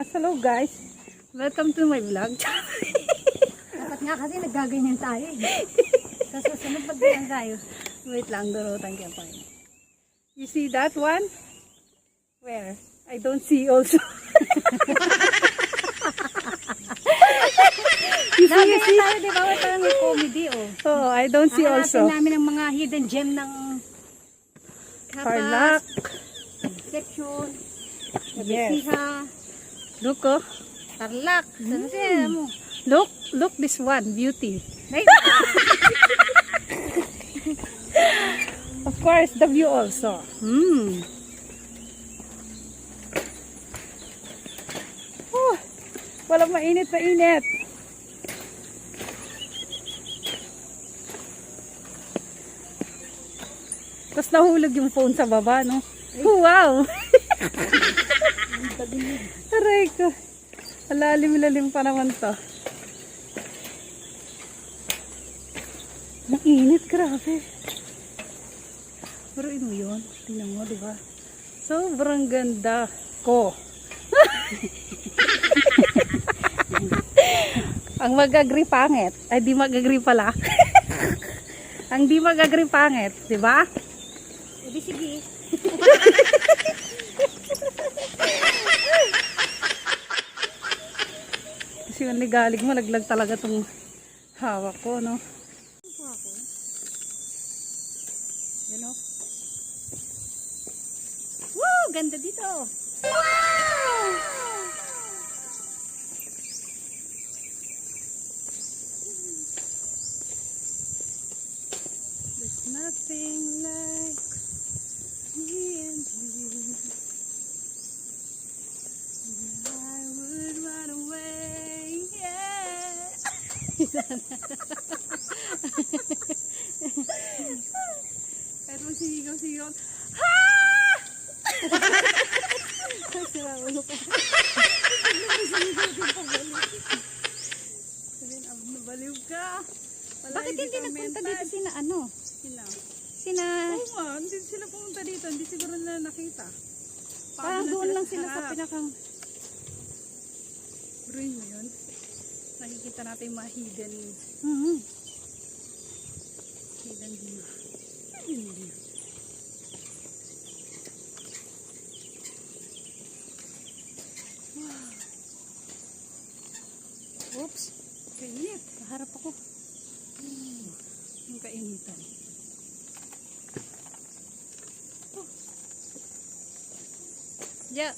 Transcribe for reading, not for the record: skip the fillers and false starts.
Yes, hello guys. Welcome to my vlog. Dapat nga kasi naggaganyan tayo eh. Sa susunod pag ganyan tayo. Wait lang, durutan kaya pa. You see that one? Where? I don't see also. you Nagaganyan see? tayo, di ba? Parang may comedy oh. Oh, I don't see also. Namin ang mga hidden gem ng Tarlac. Section. Yes. Siha. Look oh. Tarlac. Saan siya mo? Look this one, beauty. Of course, the view also. Oh, walang mainit. Tapos nahulog yung phone sa baba, no? Oh, wow! Aray ko. Lalim pa naman to. Ang init, grabe. Pero mo yun. Tingnan mo, diba? Sobrang ganda ko. Ang mag-agree pangit. Ay, di mag-agree pala. Ang di mag-agree pangit, diba? Edi sige. Kasi yung ligalig mo, laglag talaga tong hawak ko, no? You know? Woo! Ganda dito! Wow! There's nothing like me and you. I would run away, yeah. Kahit magsinigaw-sigaw. Ha! Sira ulo ka. Sabihin, nabaliw ka. Bakit hindi nagpunta dito sina ano? Sina... Oo nga, hindi sila pumunta dito. Hindi siguro na nakita. Parang doon lang sila sa pinakang... Ruin mo yun. Nakikita natin yung mga hidden view. Hidden view. Wow. Oops. Kainit. Kaharap ako. Yung kainitan. Oh. Yeah.